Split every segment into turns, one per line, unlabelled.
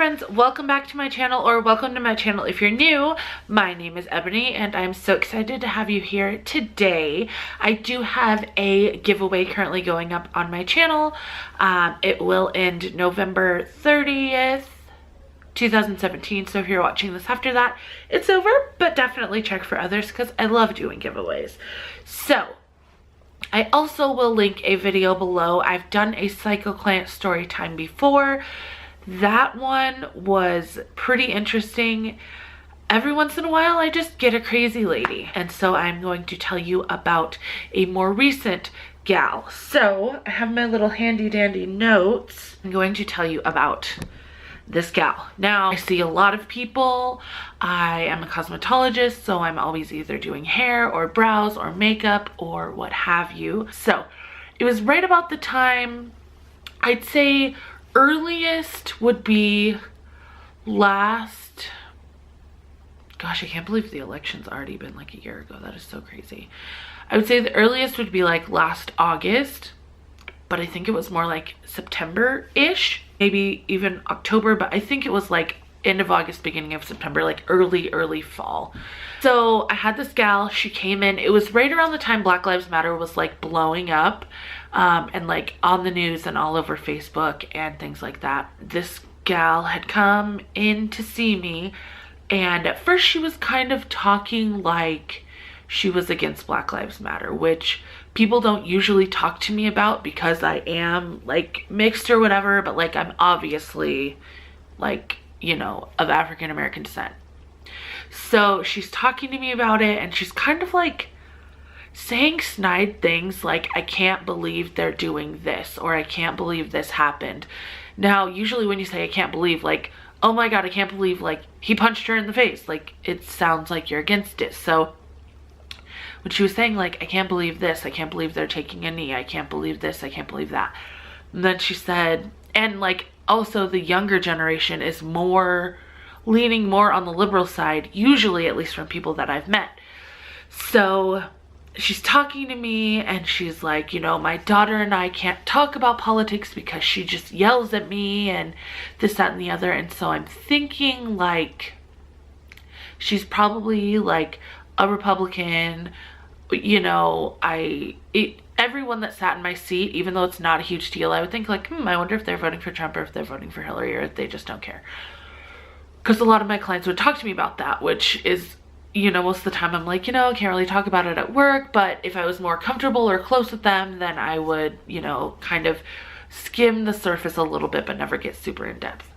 friends, welcome back to my channel, or welcome to my channel if you're new. My name is Ebony and I'm so excited to have you here today. I do have a giveaway currently going up on my channel. It will end November 30th, 2017, so if you're watching this after that, it's over, but definitely check for others because I love doing giveaways. So I also will link a video below. I've done a Psycho Client story time before. That one was pretty interesting. Every once in a while I just get a crazy lady, and so I'm going to tell you about a more recent gal. So I have my little handy dandy notes. I'm going to tell you about this gal. Now, I see a lot of people. I am a cosmetologist, so I'm always either doing hair or brows or makeup or what have you. So it was right about the time, I'd say earliest would be last, gosh, I can't believe the election's already been like a year ago. That is so crazy. I would say the earliest would be like last August, but I think it was more like September-ish, maybe even October, but I think it was like end of August, beginning of September, like early fall. So I had this gal, she came in, it was right around the time Black Lives Matter was like blowing up, and like on the news and all over Facebook and things like that. This gal had come in to see me, and at first she was kind of talking like she was against Black Lives Matter, which people don't usually talk to me about because I am like mixed or whatever, but like I'm obviously like, you know, of African American descent. So she's talking to me about it, and she's kind of like saying snide things like, I can't believe they're doing this, or I can't believe this happened. Now, usually when you say I can't believe, like, oh my God, I can't believe like he punched her in the face, like it sounds like you're against it. So when she was saying like, I can't believe this, I can't believe they're taking a knee, I can't believe this, I can't believe that. And then she said, and like also the younger generation is more leaning more on the liberal side, usually, at least from people that I've met. So she's talking to me and she's like, you know, my daughter and I can't talk about politics because she just yells at me and this, that, and the other. And so I'm thinking like she's probably like a Republican, you know. Everyone that sat in my seat, even though it's not a huge deal, I would think like, I wonder if they're voting for Trump or if they're voting for Hillary, or if they just don't care. Because a lot of my clients would talk to me about that, which is, you know, most of the time I'm like, you know, can't really talk about it at work, but if I was more comfortable or close with them, then I would, you know, kind of skim the surface a little bit, but never get super in depth.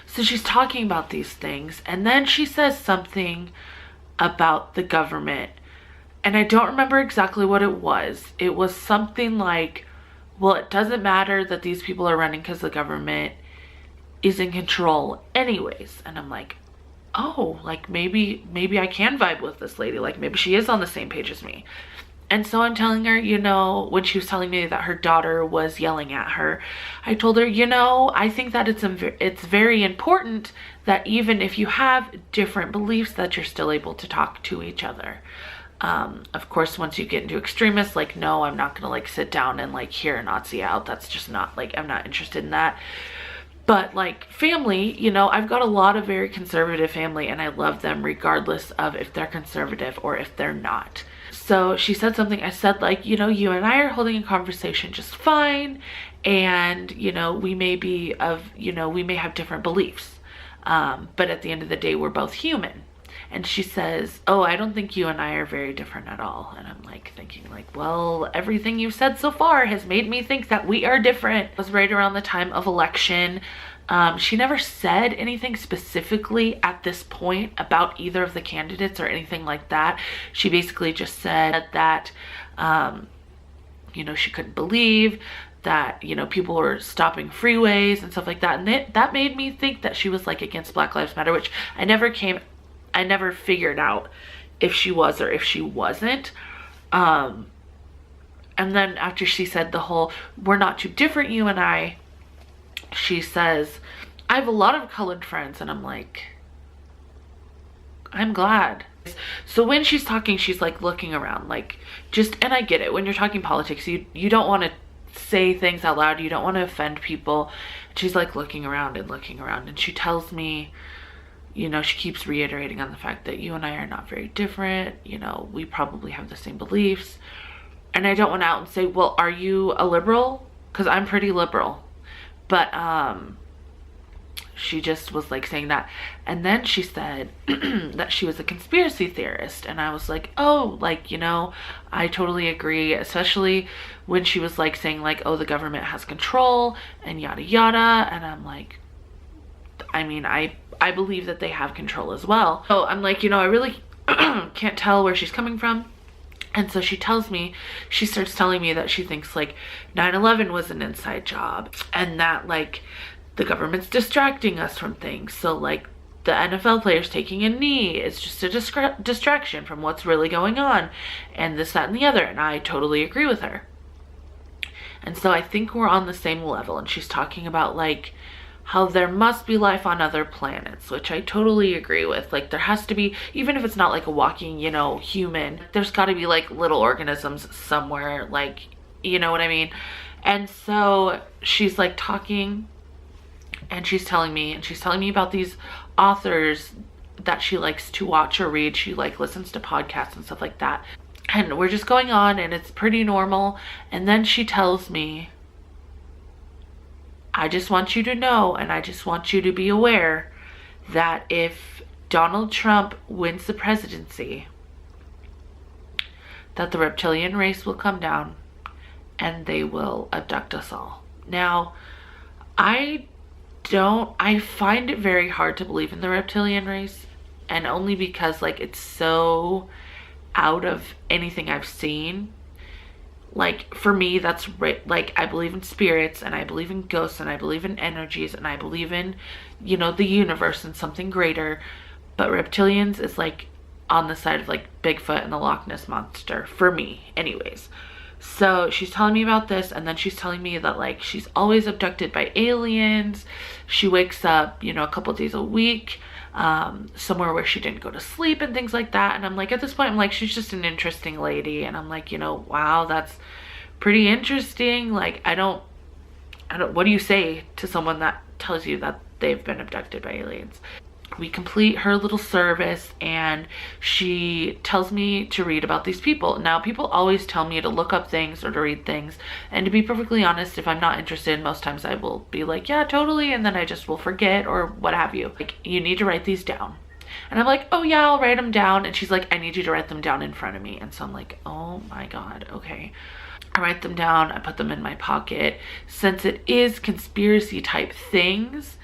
So she's talking about these things, and then she says something about the government, and I don't remember exactly what it was. It was something like, well, it doesn't matter that these people are running because the government is in control anyways. And I'm like, oh, like maybe I can vibe with this lady, like maybe she is on the same page as me. And so I'm telling her, you know, when she was telling me that her daughter was yelling at her, I told her, you know, I think that it's very important that even if you have different beliefs, that you're still able to talk to each other. Of course, once you get into extremists, like, no, I'm not gonna like sit down and like hear a Nazi out. That's just not, like, I'm not interested in that. But like family, you know, I've got a lot of very conservative family, and I love them regardless of if they're conservative or if they're not. So she said something, I said like, you know, you and I are holding a conversation just fine, and you know, we may be of, you know, we may have different beliefs, but at the end of the day, we're both human. And she says, oh, I don't think you and I are very different at all. And I'm like thinking like, well, everything you've said so far has made me think that we are different. It was right around the time of election. She never said anything specifically at this point about either of the candidates or anything like that. She basically just said that, you know, she couldn't believe that, you know, people were stopping freeways and stuff like that. And that made me think that she was like against Black Lives Matter, which I never figured out if she was or if she wasn't. And then after she said the whole, we're not too different, you and I, she says, I have a lot of colored friends. And I'm like, I'm glad. So when she's talking, she's like looking around, like just, and I get it, when you're talking politics, you don't want to say things out loud. You don't want to offend people. She's like looking around, and she tells me, you know, she keeps reiterating on the fact that you and I are not very different. You know, we probably have the same beliefs. And I don't want to out and say, well, are you a liberal? Because I'm pretty liberal. But she just was like saying that. And then she said that she was a conspiracy theorist. And I was like, oh, like, you know, I totally agree. Especially when she was like saying like, oh, the government has control and yada yada. And I'm like, I mean, I believe that they have control as well. So I'm like, you know, I really can't tell where she's coming from. And so she starts telling me that she thinks like 9/11 was an inside job, and that like the government's distracting us from things. So like the NFL players taking a knee is just a distraction from what's really going on, and this, that, and the other. And I totally agree with her. And so I think we're on the same level. And she's talking about like how there must be life on other planets, which I totally agree with. Like there has to be, even if it's not like a walking, you know, human, there's got to be like little organisms somewhere, like, you know what I mean? And so she's like talking, and she's telling me about these authors that she likes to watch or read. She like listens to podcasts and stuff like that. And we're just going on, and it's pretty normal. And then she tells me, I just want you to know, and I just want you to be aware that if Donald Trump wins the presidency, that the reptilian race will come down and they will abduct us all. Now, I find it very hard to believe in the reptilian race, and only because like it's so out of anything I've seen. Like for me, that's right. Like I believe in spirits, and I believe in ghosts, and I believe in energies, and I believe in, you know, the universe and something greater. But reptilians is like on the side of like Bigfoot and the Loch Ness monster for me anyways. So she's telling me about this, and then she's telling me that like she's always abducted by aliens. She wakes up, you know, a couple days a week, somewhere where she didn't go to sleep and things like that. And I'm like, at this point, I'm like, she's just an interesting lady. And I'm like, you know, wow, that's pretty interesting. Like, I don't, what do you say to someone that tells you that they've been abducted by aliens? We complete her little service, and she tells me to read about these people. Now, people always tell me to look up things or to read things, and to be perfectly honest, if I'm not interested, most times I will be like, yeah, totally, and then I just will forget or what have you. Like, you need to write these down. And I'm like, oh yeah, I'll write them down. And she's like, I need you to write them down in front of me. And so I'm like, oh my God, okay. I write them down, I put them in my pocket. Since it is conspiracy type things,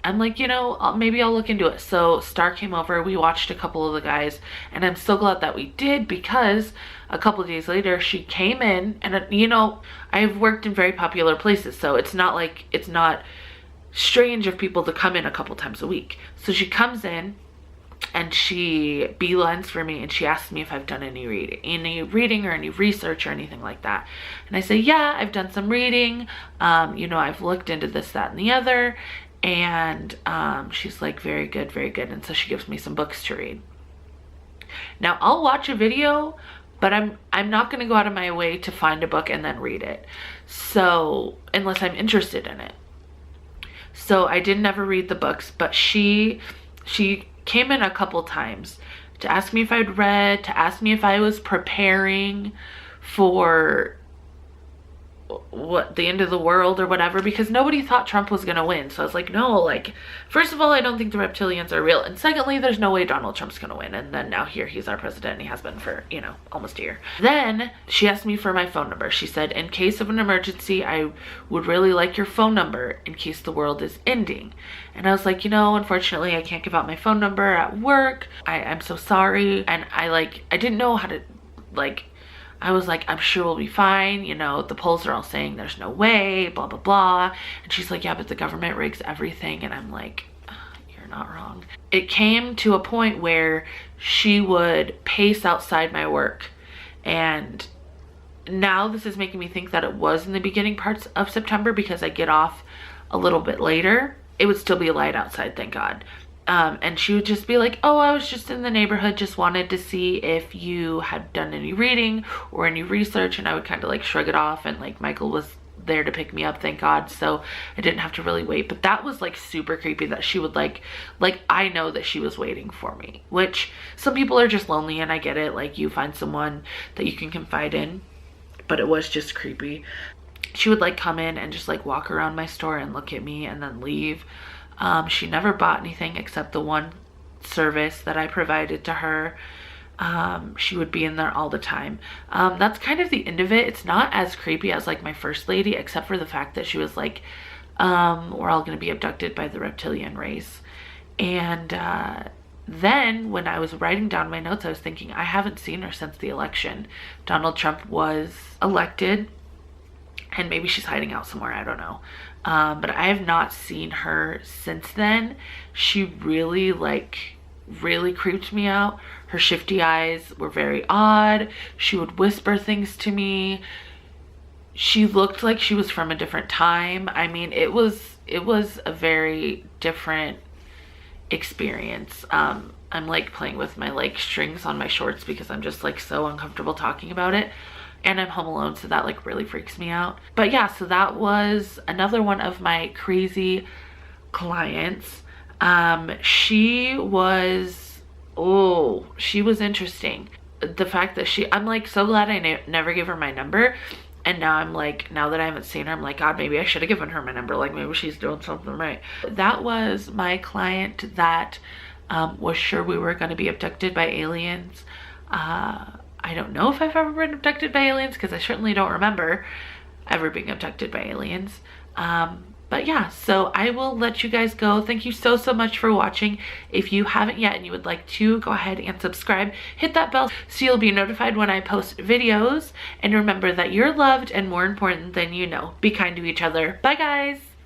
I'm like, you know, maybe I'll look into it. So Star came over, we watched a couple of the guys, and I'm so glad that we did, because a couple of days later she came in, and you know, I've worked in very popular places, so it's not like, it's not strange of people to come in a couple times a week. So she comes in and she beelines for me, and she asks me if I've done any reading or any research or anything like that. And I say, yeah, I've done some reading. You know, I've looked into this, that, and the other. And she's like, very good, very good. And so she gives me some books to read. Now, I'll watch a video, but I'm not going to go out of my way to find a book and then read it. So, unless I'm interested in it. So I didn't ever read the books, but she came in a couple times to ask me if I'd read, to ask me if I was preparing for what, the end of the world or whatever, because nobody thought Trump was gonna win. So I was like, no, like, first of all, I don't think the reptilians are real, and secondly, there's no way Donald Trump's gonna win. And then now here he's our president, and he has been for, you know, almost a year. Then she asked me for my phone number. She said, in case of an emergency, I would really like your phone number in case the world is ending. And I was like, you know, unfortunately I can't give out my phone number at work. I'm so sorry. And I didn't know how to, like, I was like, I'm sure we'll be fine. You know, the polls are all saying there's no way, blah, blah, blah. And she's like, yeah, but the government rigs everything. And I'm like, you're not wrong. It came to a point where she would pace outside my work. And now this is making me think that it was in the beginning parts of September, because I get off a little bit later. It would still be light outside, thank God. And she would just be like, oh, I was just in the neighborhood, just wanted to see if you had done any reading or any research. And I would kind of like shrug it off, and like Michael was there to pick me up, thank God, so I didn't have to really wait. But that was like super creepy that she would like I know that she was waiting for me, which some people are just lonely, and I get it, like you find someone that you can confide in, but it was just creepy. She would like come in and just like walk around my store and look at me and then leave. She never bought anything except the one service that I provided to her. She would be in there all the time. That's kind of the end of it. It's not as creepy as like my first lady, except for the fact that she was like, we're all going to be abducted by the reptilian race. And then when I was writing down my notes, I was thinking, I haven't seen her since the election. Donald Trump was elected, and maybe she's hiding out somewhere, I don't know. But I have not seen her since then. She really creeped me out. Her shifty eyes were very odd. She would whisper things to me. She looked like she was from a different time. I mean, it was a very different experience. I'm like playing with my like strings on my shorts because I'm just like so uncomfortable talking about it. And I'm home alone, so that like really freaks me out. But yeah, so that was another one of my crazy clients. She was interesting. The fact that I'm like so glad I never gave her my number. And now I'm like, now that I haven't seen her, I'm like, God, maybe I should have given her my number. Like maybe she's doing something right. That was my client that was sure we were going to be abducted by aliens. I don't know if I've ever been abducted by aliens, because I certainly don't remember ever being abducted by aliens. But yeah, so I will let you guys go. Thank you so much for watching. If you haven't yet and you would like to, go ahead and subscribe. Hit that bell so you'll be notified when I post videos. And remember that you're loved, and more important than you know. Be kind to each other. Bye guys.